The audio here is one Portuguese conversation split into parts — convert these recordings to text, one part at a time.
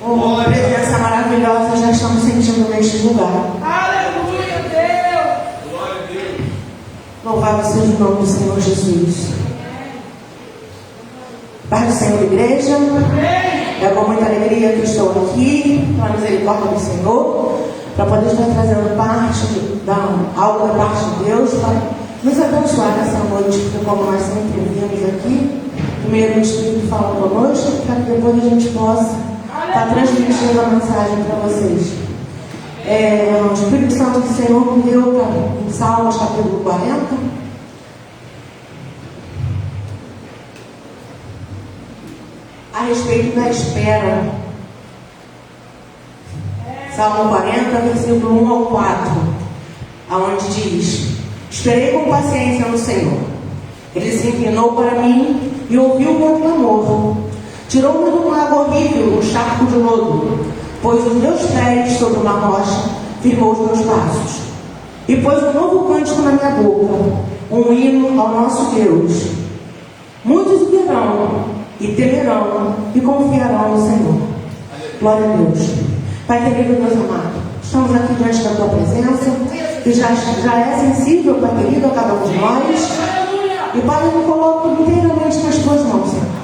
Uma presença maravilhosa já estamos sentindo neste lugar. Aleluia, Deus! Glória a Deus. Louvado seja o nome do Senhor Jesus. Paz do Senhor, igreja. É com muita alegria que eu estou aqui, pela misericórdia do Senhor, para poder estar trazendo algo da parte de Deus para nos abençoar nessa noite, porque como nós sempre vimos aqui, primeiro o Espírito fala conosco, para que depois a gente possa estar transmitindo a mensagem para vocês. O Espírito Santo do Senhor me deu em Salmos capítulo 40. A respeito da espera. Salmo 40, versículo 1 ao 4, aonde diz: esperei com paciência no Senhor. Ele se inclinou para mim e ouviu o meu clamor. Tirou-me de um lago horrível, um charco de lodo, pôs os meus pés sobre uma rocha, firmou os meus passos, e pôs um novo cântico na minha boca, um hino ao nosso Deus. Muitos verão e temerão e confiarão no Senhor. Glória a Deus. Pai querido, Deus amado, estamos aqui diante da tua presença, que já é sensível, Pai querido, a cada um de nós. E Pai, eu me coloco inteiramente nas tuas mãos, Senhor.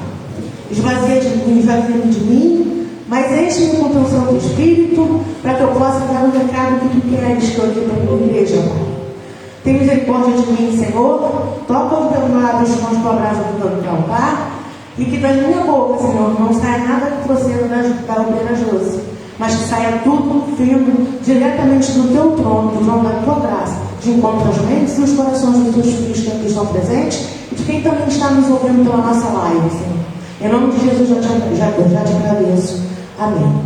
Esvazia-me de mim, mas enche-me com teu Santo Espírito, para que eu possa dar o recado que tu queres que eu dê para a tua igreja, Pai. Tem misericórdia de mim, Senhor. Toca os meus lábios com as palavras do teu altar. E que da minha boca, Senhor, não saia nada que proceda da obreira Josi, mas que saia tudo firme diretamente do teu trono, do trono da tua graça, de encontro às mentes e os corações dos teus filhos que aqui estão presentes e de quem também está nos ouvindo pela nossa live, Senhor. Em nome de Jesus, já te agradeço. Amém.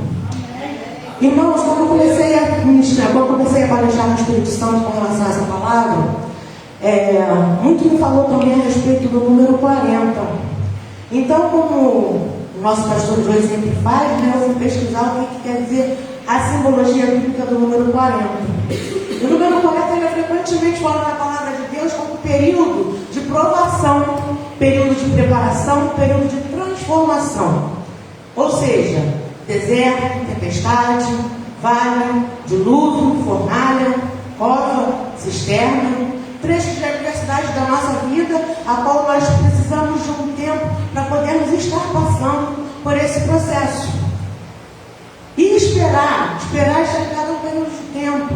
Irmãos, quando eu comecei a ministrar, quando eu comecei a palestrar no Espírito Santo com relação a essa palavra, muito me falou também a respeito do número 40. Então, como o nosso pastor Joey sempre faz, eu fui pesquisar o que quer dizer a simbologia bíblica do número 40. O número 40 ele é frequentemente falado na palavra de Deus como período de provação, período de preparação, período de transformação. Ou seja, deserto, tempestade, vale, dilúvio, fornalha, cova, cisterna, trechos de adversidade da nossa vida, a qual nós precisamos de um tempo para podermos estar passando por esse processo. E esperar é chegar um período de tempo.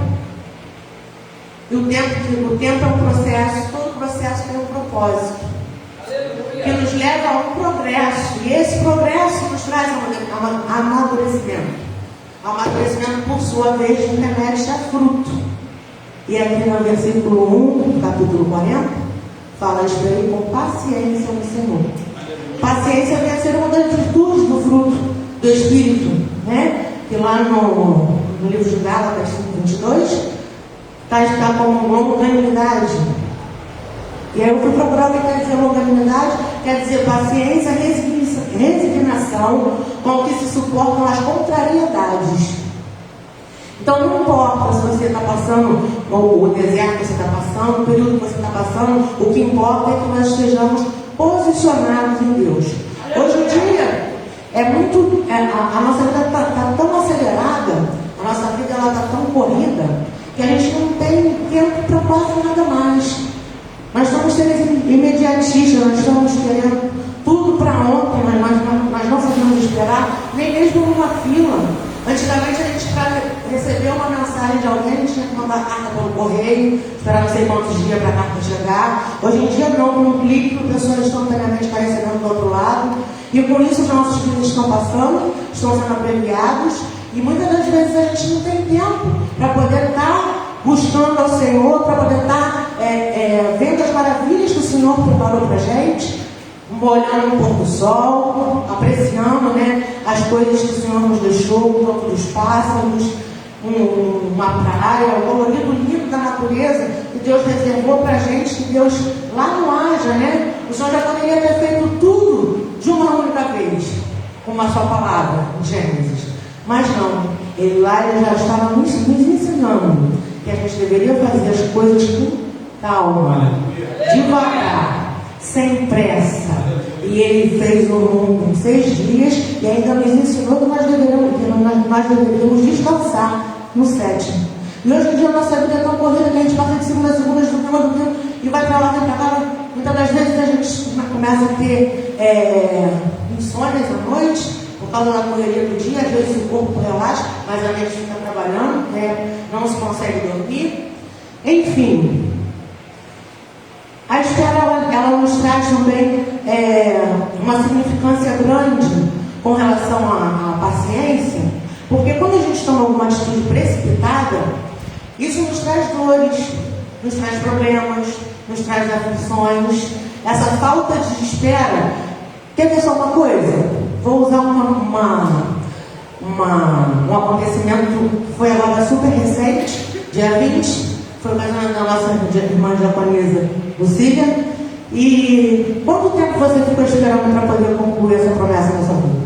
E o tempo é um processo, todo processo tem um propósito. Que nos leva a um progresso. E esse progresso nos traz amadurecimento. Amadurecimento, por sua vez, remete a fruto. E aqui no versículo 1, capítulo 40, fala: esperei com paciência no Senhor. Paciência deve ser uma das virtudes do fruto do Espírito, né? Que lá no livro de Gálatas 5:22 está como longanimidade. E aí eu fui procurar o que quer dizer longanimidade. Quer dizer paciência, resignação com que se suportam as contrariedades. Então não importa se você está passando o deserto que você está passando, o período que você está passando, o que importa é que nós estejamos posicionados em Deus. Hoje em dia a nossa vida está tão acelerada, a nossa vida está tão corrida, que a gente não tem tempo para quase nada mais. Nós estamos sendo imediatistas, nós estamos querendo tudo para ontem, mas nós não sabemos esperar, nem mesmo numa fila. Antigamente a gente, para receber uma mensagem de alguém, a gente tinha que mandar a carta pelo correio, esperar não sei quantos dias para a carta chegar. Hoje em dia não, com um clique, a pessoa instantaneamente está recebendo do outro lado. E com isso os nossos filhos estão passando, estão sendo abreviados. E muitas das vezes a gente não tem tempo para poder estar buscando ao Senhor, para poder estar vendo as maravilhas que o Senhor preparou para a gente. Olhando o pôr do sol, apreciando, né, as coisas que o Senhor nos deixou, o campo dos pássaros, uma praia, o colorido lindo da natureza que Deus reservou para a gente, que Deus lá no haja, né? O Senhor já poderia ter feito tudo de uma única vez, com uma só palavra, em Gênesis. Mas não, ele já estava nos ensinando que a gente deveria fazer as coisas com calma, devagar, sem pressa. E ele fez o mundo em 6 dias e ainda nos ensinou que nós nós deveríamos descansar no sétimo. E hoje em dia a nossa vida é tão corrida que a gente passa de segunda a segunda, de domingo a domingo, e vai para lá, vem para cá. Muitas das vezes a gente começa a ter insônias à noite, por causa da correria do dia. Às vezes o corpo relaxa, mas a mente fica trabalhando, não se consegue dormir. Enfim, a espera ela nos traz também uma significância grande com relação à paciência, porque quando a gente toma alguma atitude precipitada, isso nos traz dores, nos traz problemas, nos traz aflições. Essa falta de espera. Quer ver só uma coisa? Vou usar um acontecimento que foi agora super recente, dia 20, foi ocasionado na nossa irmã japonesa, Lucília. E quanto tempo você ficou esperando para poder concluir essa promessa na sua vida?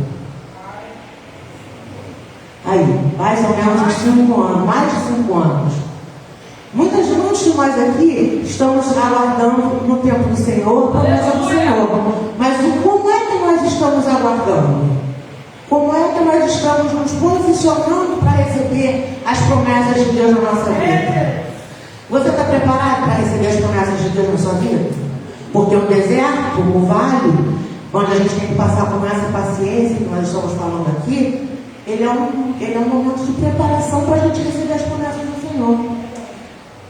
Aí, mais ou menos uns 5 anos, mais de 5 anos. Muitos de nós aqui estamos aguardando no tempo do Senhor, a promessa do Senhor. Mas como é que nós estamos aguardando? Como é que nós estamos nos posicionando para receber as promessas de Deus na nossa vida? Você está preparado para receber as promessas de Deus na sua vida? Porque o deserto, o vale, onde a gente tem que passar por essa paciência que nós estamos falando aqui, ele é um momento de preparação para a gente receber as promessas do Senhor.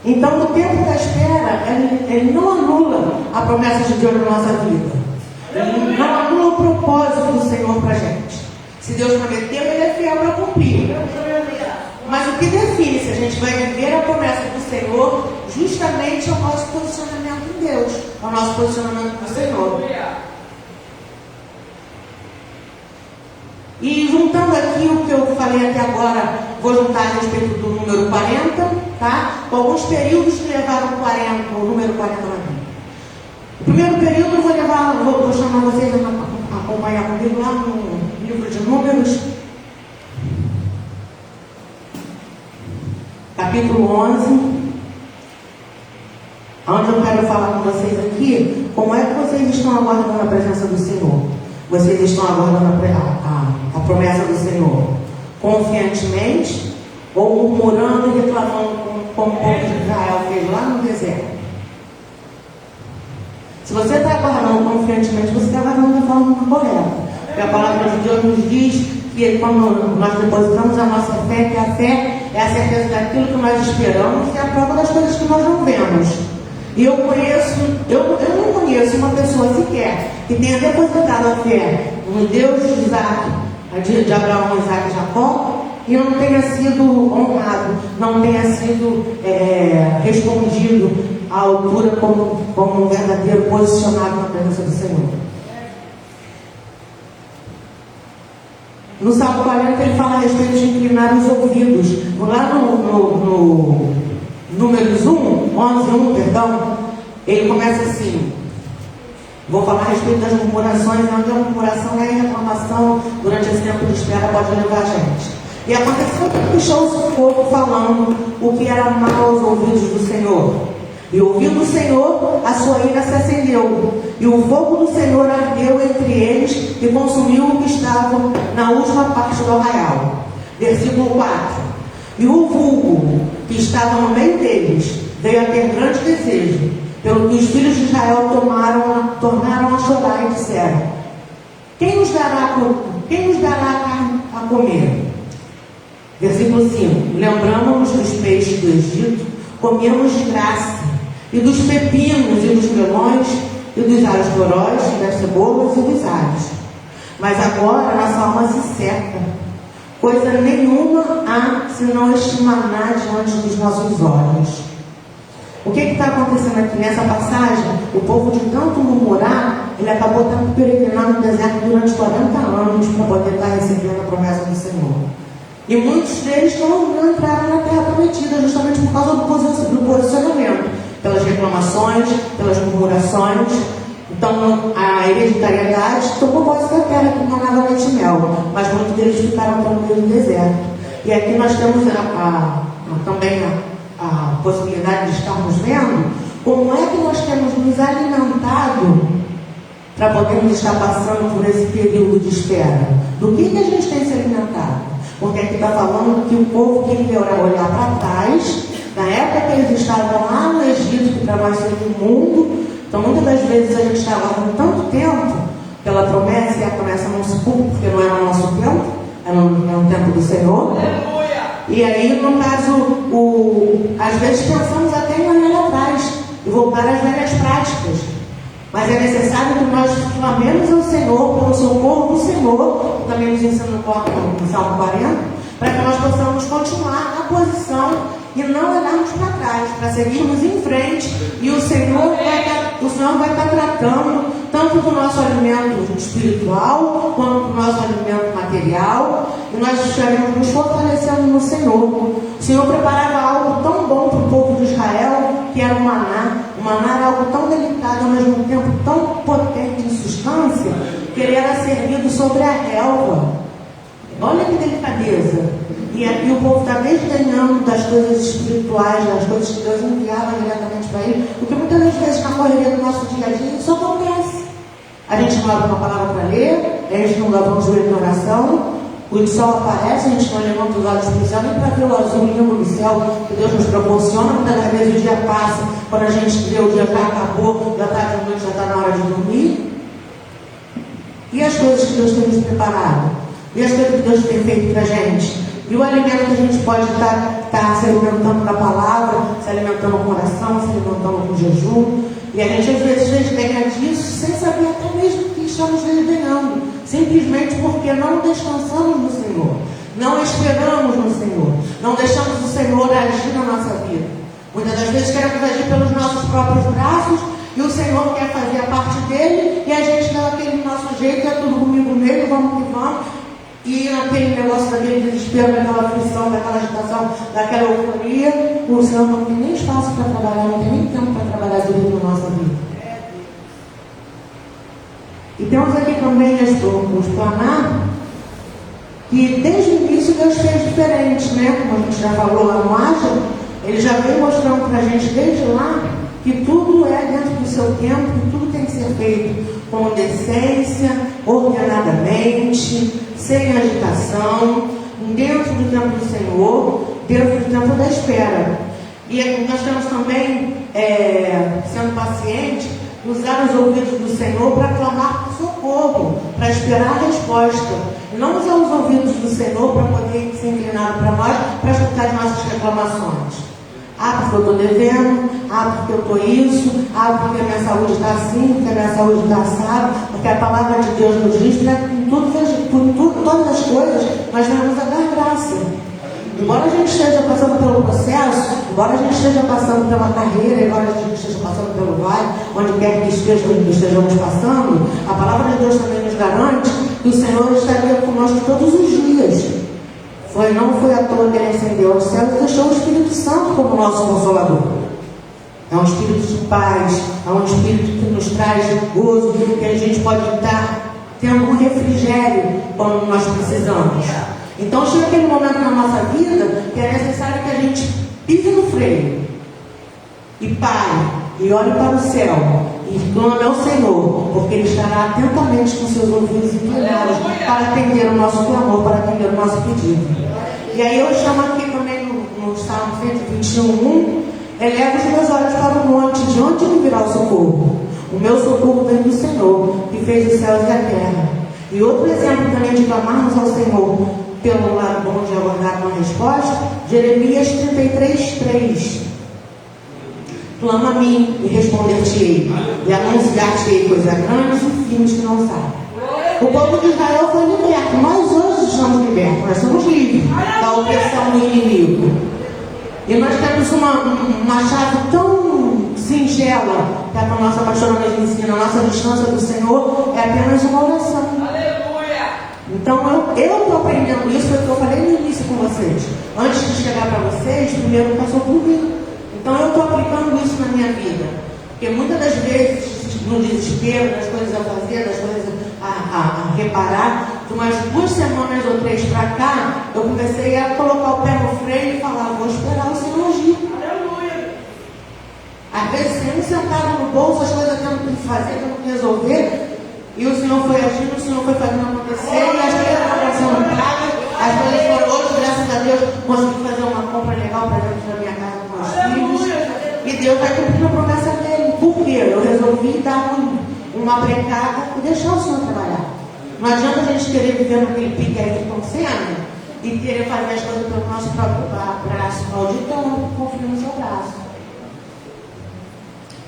Então, no tempo da espera, ele não anula a promessa de Deus na nossa vida. Ele não anula o propósito do Senhor para a gente. Se Deus prometeu, Ele é fiel para cumprir. Mas o que define se a gente vai viver a promessa do Senhor, justamente é o nosso posicionamento em Deus, é o nosso posicionamento no Senhor. E juntando aqui o que eu falei até agora, vou juntar a respeito do número 40, tá? Com alguns períodos que levaram o número 40 na Bíblia. O primeiro período eu vou chamar vocês a acompanhar comigo lá no livro de Números, capítulo 11, onde eu quero falar com vocês aqui, como é que vocês estão aguardando a presença do Senhor. Vocês estão aguardando a promessa do Senhor confiantemente ou murmurando e reclamando como o povo de Israel fez lá no deserto? Se você está aguardando confiantemente, você está aguardando da forma correta. Porque a palavra de Deus nos diz que quando nós depositamos a nossa fé, que a fé é a certeza daquilo que nós esperamos e a prova das coisas que nós não vemos. E eu não conheço uma pessoa sequer que tenha depositado a fé no Deus de Isaac, de Abraão, Isaac e Jacó, e não tenha sido honrado, não tenha sido respondido à altura como um verdadeiro posicionado na presença do Senhor. No Salmo 40 ele fala a respeito de inclinar os ouvidos. Lá no Números 11:1, perdão, ele começa assim. Vou falar a respeito das murmurações, onde a murmuração e a reclamação durante esse tempo de espera pode levar a gente. E aconteceu que puxou-se o fogo falando o que era mal aos ouvidos do Senhor. E ouvindo o Senhor, a sua ira se acendeu. E o fogo do Senhor ardeu entre eles e consumiu o que estava na última parte do arraial. Versículo 4. E o vulgo que estava no meio deles veio a ter grande desejo, pelo que os filhos de Israel tornaram a chorar e disseram: quem nos dará a carne a comer? Versículo 5. Lembramos-nos dos peixes do Egito, comíamos de graça, e dos pepinos e dos melões, e dos alhos coróis, e das cebolas e dos alhos. Mas agora nossa alma se seca, coisa nenhuma há senão este maná diante dos nossos olhos. O que está acontecendo aqui nessa passagem? O povo, de tanto murmurar, ele acabou peregrinando no deserto durante 40 anos para poder estar recebendo a promessa do Senhor. E muitos deles não entraram na terra prometida, justamente por causa do posicionamento, pelas reclamações, pelas murmurações. Então a hereditariedade tomou posse da terra que manava leite e mel, mas muitos deles ficaram no meio do deserto. E aqui nós temos também a possibilidade de estarmos vendo como é que nós temos nos alimentado para podermos estar passando por esse período de espera. Do que a gente tem se alimentado? Porque porque aqui está falando que o povo queria olhar para trás, na época que eles estavam lá no Egito, que para nós seria o mundo. Então, muitas das vezes a gente estava com tanto tempo pela promessa, e a promessa não se cumpre, porque não era o nosso tempo, era no tempo do Senhor. E aí, no caso, às vezes pensamos até em olhar atrás e voltar às velhas práticas. Mas é necessário que nós clamemos ao Senhor pelo socorro do Senhor, que também nos ensina no Salmo 40, para que nós possamos continuar na posição e não olharmos para trás, para seguirmos em frente. E o Senhor vai estar tratando tanto do nosso alimento espiritual, quanto do nosso alimento material, e nós estaremos nos fortalecendo no Senhor. O Senhor preparava algo tão bom para o povo de Israel, que era o maná. O maná era algo tão delicado, ao mesmo tempo tão potente em substância, que ele era servido sobre a relva. Olha que delicadeza. E o povo está desdenhando das coisas espirituais, das coisas que Deus enviava diretamente para ele, porque muitas das vezes na correria do nosso dia a dia isso acontece. A gente não abre uma palavra para ler, a gente não leva um joelho na oração, o sol aparece, a gente não levanta os olhos para o céu, nem para ver o azul lindo do céu que Deus nos proporciona. Muitas das vezes o dia passa, quando a gente vê o dia já acabou, já está de noite, já está na hora de dormir. E as coisas que Deus tem nos preparado? E as coisas que Deus tem feito para a gente? E o alimento que a gente pode estar se alimentando com a palavra, se alimentando com oração, se alimentando com jejum. E a gente às vezes desdenha disso sem saber até mesmo que estamos desdenhando. Simplesmente porque não descansamos no Senhor. Não esperamos no Senhor. Não deixamos o Senhor agir na nossa vida. Muitas das vezes queremos agir pelos nossos próprios braços e o Senhor quer fazer a parte dele e a gente dá aquele nosso jeito, é tudo comigo mesmo, vamos que vamos. E naquele negócio daquele desespero, daquela aflição, daquela agitação, daquela euforia, o Senhor não tem nem espaço para trabalhar, não tem nem tempo para trabalhar direito na nossa vida. E temos aqui também os planar, que desde o início Deus fez diferente, né? Como a gente já falou lá no Ágil, ele já veio mostrando para a gente desde lá que tudo é dentro do seu tempo, que tudo tem que ser feito com decência, ordenadamente, sem agitação, dentro do tempo do Senhor, dentro do tempo da espera. E nós temos também, sendo paciente, usar os ouvidos do Senhor para clamar por socorro, para esperar a resposta. E não usar os ouvidos do Senhor para poder se inclinar para nós, para escutar as nossas reclamações. Porque eu estou devendo, porque eu estou isso, porque a minha saúde está assim, porque a minha saúde está assada, porque a palavra de Deus nos diz que por todas as coisas nós vamos a dar graça. Embora a gente esteja passando pelo processo, embora a gente esteja passando pela carreira, embora a gente esteja passando pelo vale, onde quer que estejamos passando, a palavra de Deus também nos garante que o Senhor estaria conosco todos os dias. Não foi à toa que ele ascendeu aos céus e deixou o Espírito Santo como nosso Consolador. É um Espírito de paz, é um Espírito que nos traz gozo, que a gente pode estar tendo um refrigério quando nós precisamos. Então chega aquele momento na nossa vida que é necessário que a gente pise no freio e pare e olhe para o céu e clame ao Senhor, porque Ele estará atentamente com seus ouvidos inclinados para atender o nosso clamor, para atender o nosso pedido. E aí eu chamo aqui também no Salmo 121:1, eleva os meus olhos para o monte, de onde me virá o socorro? O meu socorro vem do Senhor, que fez os céus e a terra. E outro exemplo também de clamarmos ao Senhor pelo lado bom de aguardar uma resposta, Jeremias 33:3. Clama a mim e responder-te-ei, e anunciar-te-ei coisas grandes e firmes que não sabem. O povo de Israel foi liberto. Nós hoje estamos libertos. Nós somos livres da opressão do inimigo. E nós temos uma chave tão singela que a nossa pastora nos ensina. A nossa distância do Senhor é apenas uma oração. Aleluia! Então eu estou aprendendo isso, porque eu falei no início com vocês. Antes de chegar para vocês, primeiro passou por mim. Então eu estou aplicando isso na minha vida. Porque muitas das vezes, no desespero, das coisas a fazer, das coisas a reparar, de umas 2 semanas ou 3 para cá, eu comecei a colocar o pé no freio e falar, vou esperar o Senhor agir. Aleluia! Às vezes, sempre sentado no bolso, as coisas tendo que fazer, tendo que resolver, e o Senhor foi agindo, o Senhor foi fazendo acontecer, e as coisas foram sendo pragas, as coisas foram, hoje Deus vai cumprir a promessa dele. Por quê? Eu resolvi dar uma brecada e deixar o Senhor trabalhar. Não adianta a gente querer viver naquele pique aí que estão sendo e querer fazer as coisas pelo nosso próprio braço. Maldito é o homem que confia no seu braço.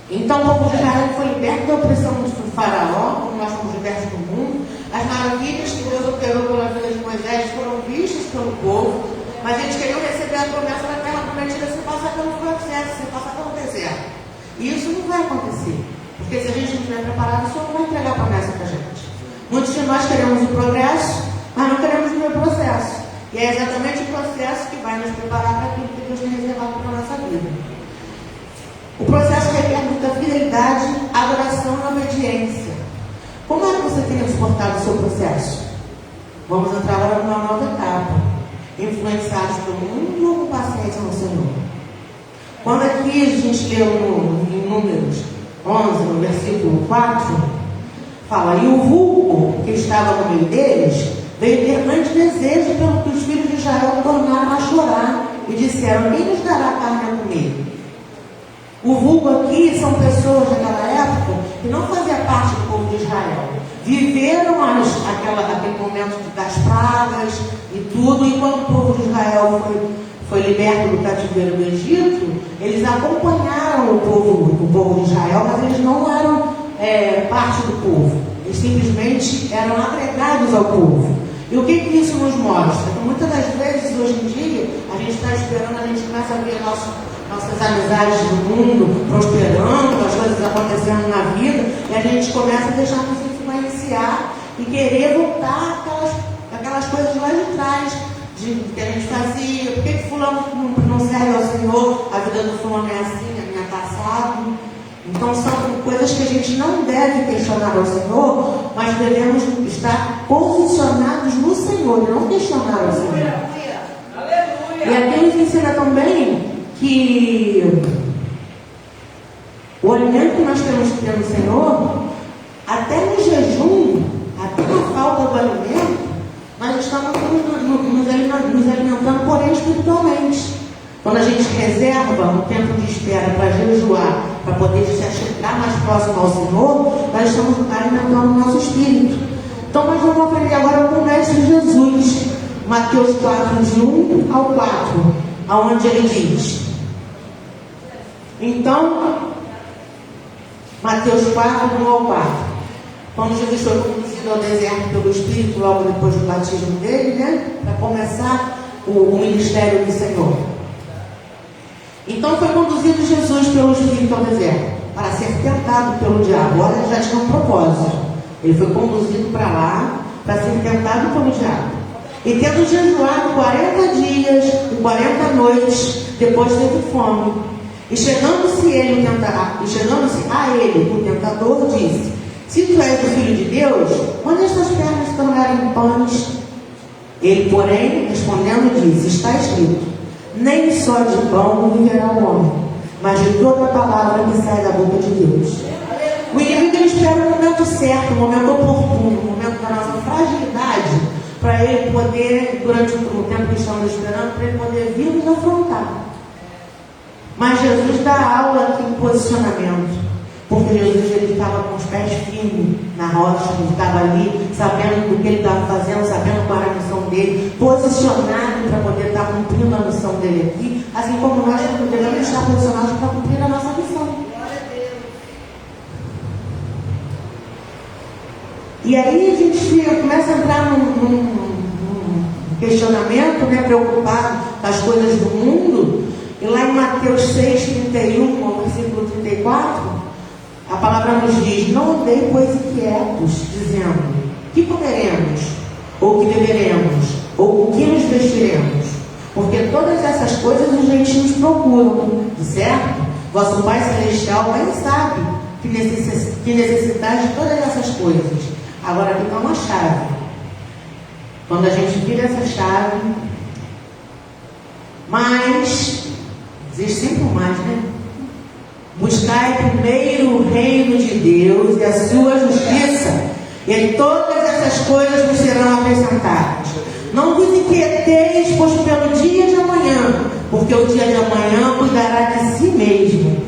Então o povo de Israel foi liberto da opressão do faraó, como nós fomos libertos do mundo. As maravilhas que Deus operou pela vida de Moisés foram vistas pelo povo, mas eles queriam receber a promessa da terra prometida sem passar pelo processo, sem passar pelo deserto. E isso não vai acontecer, porque se a gente não estiver preparado, o Senhor não vai entregar a promessa para a gente. Muitos de nós queremos o progresso, mas não queremos o processo. E é exatamente o processo que vai nos preparar para aquilo que Deus tem reservado para a nossa vida. O processo requer muita fidelidade, adoração e obediência. Como é que você tem suportado o seu processo? Vamos entrar agora numa nova etapa. Influenciados pelo mundo ou com paciência no Senhor? Quando aqui a gente leu em Números 11, no versículo 4, fala: e o vulgo que estava no meio deles veio ter grande desejo pelo que os filhos de Israel tornaram a chorar e disseram: quem nos dará carne a comer? O vulgo aqui são pessoas daquela época que não faziam parte do povo de Israel. Viveram aquele momento das pragas e tudo, e quando o povo de Israel foi liberto do cativeiro do Egito, eles acompanharam o povo de Israel, mas eles não eram parte do povo. Eles simplesmente eram agregados ao povo. E o que isso nos mostra? Que muitas das vezes, hoje em dia, a gente está esperando, a gente começa a ver nossas amizades do mundo prosperando, as coisas acontecendo na vida, e a gente começa a deixar nos influenciar e querer voltar aquelas coisas lá de trás, que a gente fazia. Por que fulano não serve ao Senhor? A vida do fulano é assim, a minha passado. Então são coisas que a gente não deve questionar ao Senhor, mas devemos estar posicionados no Senhor, e não questionar ao Senhor. E aqui nos ensina também que o alimento que nós temos que ter no Senhor, até no jejum, até na falta do alimento, nós estamos nos alimentando, porém espiritualmente. Quando a gente reserva um tempo de espera para jejuar, para poder se chegar mais próximo ao Senhor, nós estamos alimentando o nosso espírito. Então nós vamos aprender agora com o Mestre Jesus, Mateus 4, de 1 ao 4, aonde ele diz: então, Mateus 4, do 1 ao 4. Quando Jesus foi conduzido ao deserto pelo Espírito, logo depois do batismo dele, para começar o ministério do Senhor. Então foi conduzido Jesus pelo Espírito ao deserto, para ser tentado pelo diabo. Olha, ele já tinha um propósito. Ele foi conduzido para lá, para ser tentado pelo diabo. E tendo jejuado 40 dias e 40 noites, depois teve fome. E chegando-se a ele, o tentador, disse: se tu és o Filho de Deus, manda estas pernas se tornarem pães. Ele, porém, respondendo, disse: está escrito, nem só de pão viverá o homem, mas de toda a palavra que sai da boca de Deus. O inimigo, ele espera o momento certo, o momento oportuno, o momento da nossa fragilidade, para ele poder, durante o tempo que estamos esperando, para ele poder vir nos afrontar. Mas Jesus dá aula aqui em posicionamento, porque Jesus, ele estava com os pés firmes na rocha, ele estava ali, sabendo do que ele estava fazendo, sabendo qual era a missão dele, posicionado para poder estar cumprindo a missão dele aqui, assim como nós devemos estar posicionados para cumprir a nossa missão. E aí a gente começa a entrar num questionamento, preocupado com as coisas do mundo. E lá em Mateus 6, 31, ao versículo 34, a palavra nos diz: não andei, pois, inquietos, dizendo: que comeremos? Ou que beberemos? Ou o que nos vestiremos? Porque todas essas coisas os gentios procuram, certo? Vosso Pai Celestial bem sabe que necessitais de todas essas coisas. Agora aqui está uma chave. Quando a gente vira essa chave, mas existe sempre um mais, Buscai primeiro o reino de Deus e a sua justiça, e todas essas coisas vos serão acrescentadas. Não vos inquieteis, pois pelo dia de amanhã, porque o dia de amanhã cuidará de si mesmo.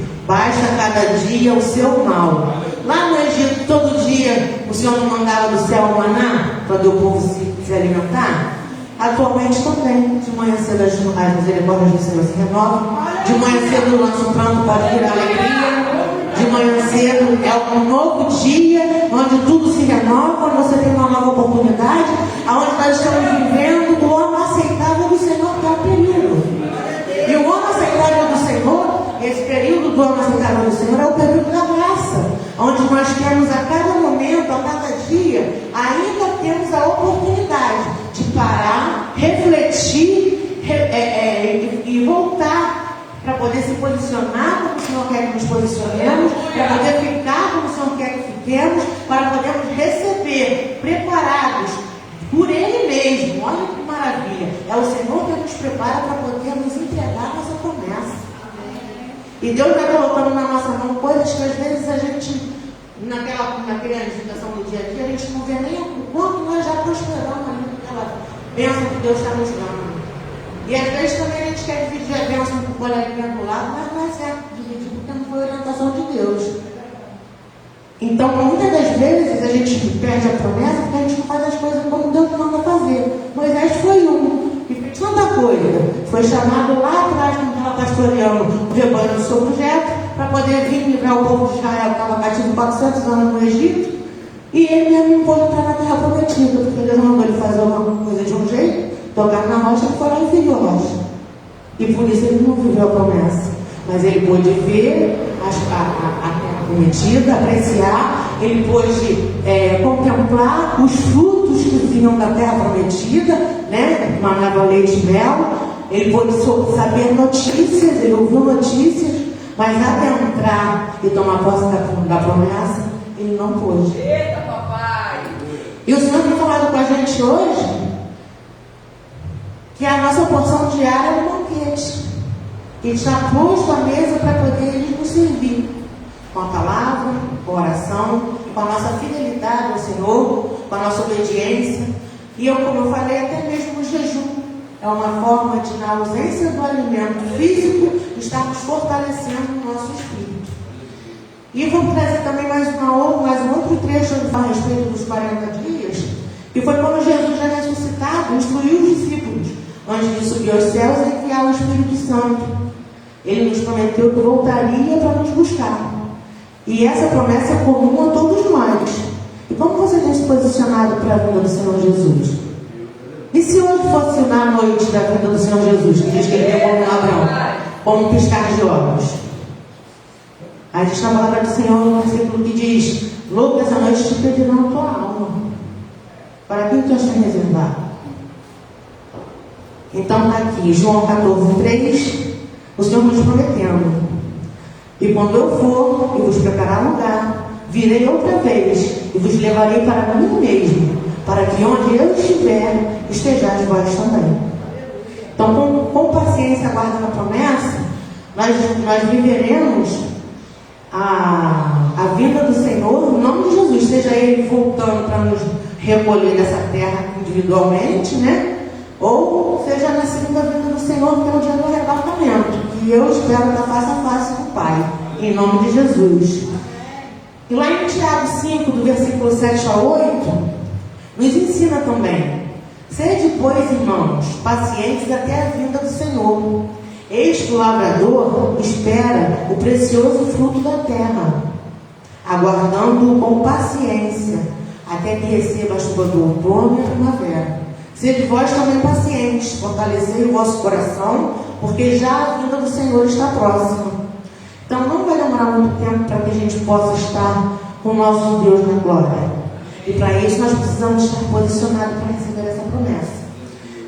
dia o seu mal. Lá no Egito, todo dia, o Senhor não mandava do céu o maná para o povo se alimentar. Atualmente também, de manhã cedo as misericórdias do Senhor se renovam. De manhã cedo o nosso pranto pode virar alegria. De manhã cedo é um novo dia, onde tudo se renova, onde você tem uma nova oportunidade, onde nós estamos vivendo o ano aceitável do Senhor, que é o período. E o ano aceitável do Senhor, esse período do ano aceitável do Senhor, é o período da graça, onde nós temos a cada momento, a cada dia, ainda temos a oportunidade de parar, refletir e voltar para poder se posicionar como o Senhor quer que nos posicionemos, para poder ficar como o Senhor quer que fiquemos, para podermos receber, preparados por Ele mesmo. Olha que maravilha! É o Senhor que nos prepara para podermos entregar a nossa promessa. E Deus vai colocando na nossa mão coisas que às vezes a gente, naquela manifestação do dia a dia, a gente não vê nem o quanto nós já prosperamos ali naquela bênção que Deus está nos dando. E às vezes também a gente quer dividir a bênção com o coleguinha do lado, mas não é certo dividir porque não foi a orientação de Deus. Então, muitas das vezes a gente perde a promessa porque a gente não faz as coisas como Deus manda fazer. Moisés foi que fez tanta coisa. Foi chamado lá atrás, quando estava pastoreando o rebanho do seu projeto, para poder vir livrar o povo de Israel, que estava cativo 400 anos no Egito. E ele mesmo não pôde entrar na terra prometida, porque Deus mandou ele fazer uma coisa de um jeito, tocar na rocha, ele foi lá e viu a rocha. E por isso ele não viveu a promessa. Mas ele pôde ver a terra prometida, apreciar, ele pôde contemplar os frutos que vinham da terra prometida, né? Manava leite e mel. Ele pôde saber notícias, ele ouviu notícias, mas adentrar e tomar posse da promessa, ele não pôde. Eita, papai! E o Senhor tem falado com a gente hoje que a nossa porção diária é um banquete. E está posto à mesa para poder Ele nos servir. Com a palavra, com a oração, com a nossa fidelidade ao Senhor, com a nossa obediência. E como eu falei, até mesmo o jejum. É uma forma de, na ausência do alimento físico, estarmos fortalecendo o nosso espírito. E vamos trazer também mais um outro trecho a respeito dos 40 dias, que foi quando Jesus já ressuscitado, instruiu os discípulos, antes de subir aos céus e enviar o Espírito Santo. Ele nos prometeu que voltaria para nos buscar. E essa promessa é comum a todos nós. E como você tem se posicionado para a vinda do Senhor Jesus? E se hoje fosse na noite da vinda do Senhor Jesus, que diz que ele é como um ladrão, como um piscar de olhos? Aí diz na palavra do Senhor, no versículo que diz: louco, essa noite te pedirão a tua alma. Para quem tu está reservado? Então está aqui, João 14:3, o Senhor nos prometendo: e quando eu for e vos preparar lugar, virei outra vez e vos levarei para mim mesmo, para que onde eu estiver, estejais vós também. Então, com paciência, aguardando a promessa, nós viveremos a vinda do Senhor, no nome de Jesus, seja Ele voltando para nos recolher dessa terra individualmente, né? Ou seja na segunda vinda do Senhor, que é o dia do arrebatamento, que eu espero estar face a face com o Pai, em nome de Jesus. E lá em Tiago 5, do versículo 7 a 8, nos ensina também: sede, pois, irmãos, pacientes até a vinda do Senhor. Eis que o lavrador espera o precioso fruto da terra, aguardando-o com paciência, até que receba a chuva do outono e a primavera. Sede vós também pacientes, fortalecei o vosso coração, porque já a vinda do Senhor está próxima. Então não vai demorar muito tempo para que a gente possa estar com o nosso Deus na glória. E para isso nós precisamos estar posicionados para receber essa promessa.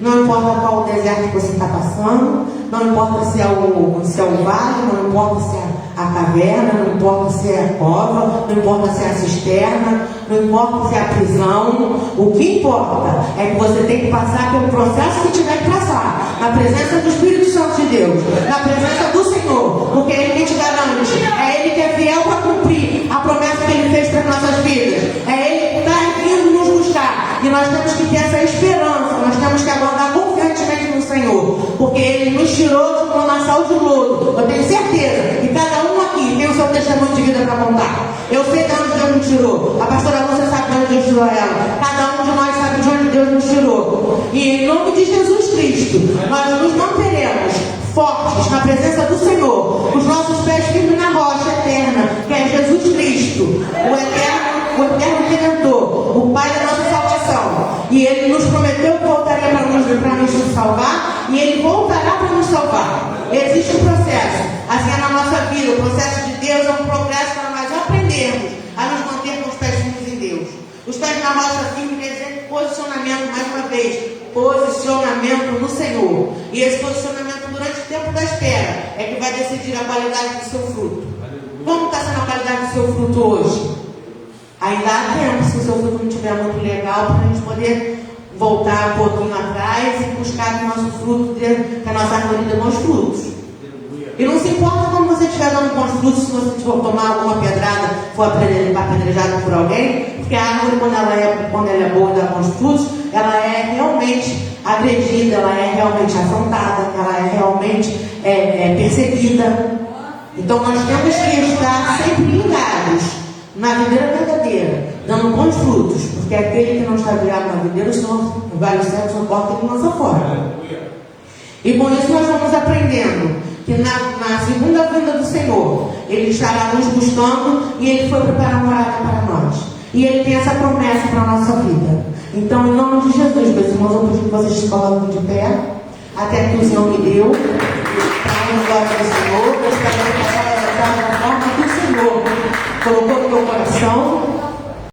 Não importa qual deserto que você está passando, não importa se é o vale, não importa se é a caverna, não importa se é a cova, não importa se é a cisterna, não importa se é a prisão. O que importa é que você tem que passar pelo processo que tiver que passar, na presença do Espírito Santo de Deus, na presença do Senhor, porque Ele que te garante, é Ele que é fiel para cumprir a promessa que Ele fez para nossas vidas, é Ele que está vindo nos buscar, e nós temos que ter essa esperança, nós temos que aguardar confiantemente no Senhor, porque Ele nos tirou de um lamaçal de lodo. Eu tenho certeza que cada um aqui tem o seu testemunho de vida para tirou. A pastora Lúcia sabe de onde Deus tirou ela. Cada um de nós sabe de onde Deus nos tirou. E em nome de Jesus Cristo, nós nos manteremos fortes na presença do Senhor, os nossos pés firmes na rocha eterna, que é Jesus Cristo, o eterno Redentor, o Pai da nossa salvação. E Ele nos prometeu que voltaria para nos salvar, e Ele voltará para nos salvar. Existe um processo, assim é na nossa vida. O processo de Deus é um progresso para nós aprendermos a nos manter com os pés firmes em Deus. Os pés na rocha firme quer dizer posicionamento, mais uma vez, posicionamento no Senhor. E esse posicionamento durante o tempo da espera é que vai decidir a qualidade do seu fruto. Como está sendo a qualidade do seu fruto hoje? Ainda há tempo, se o seu fruto não estiver muito legal, para a gente poder voltar um pouquinho atrás e buscar que o nosso fruto, que a nossa árvore dê bons frutos. E não se importa como você estiver dando bons frutos, se você for tomar alguma pedrada, for apedrejado por alguém, porque a árvore, quando ela é boa e dá bons frutos, ela é realmente agredida, ela é realmente afrontada, ela é realmente perseguida. Então nós temos que estar sempre ligados na videira verdadeira, dando bons frutos, porque aquele que não está ligado na videira, o Senhor vai ao céu, não porta que lança fora. E com isso nós vamos aprendendo que na segunda vinda do Senhor, Ele estará nos buscando e Ele foi preparar morada para nós. E Ele tem essa promessa para a nossa vida. Então, em nome de Jesus, meus irmãos, eu pedi que vocês se coloquem de pé, até que o Senhor me deu, para a glória do Senhor, eu espero que possa levantar da forma que o Senhor colocou no meu coração.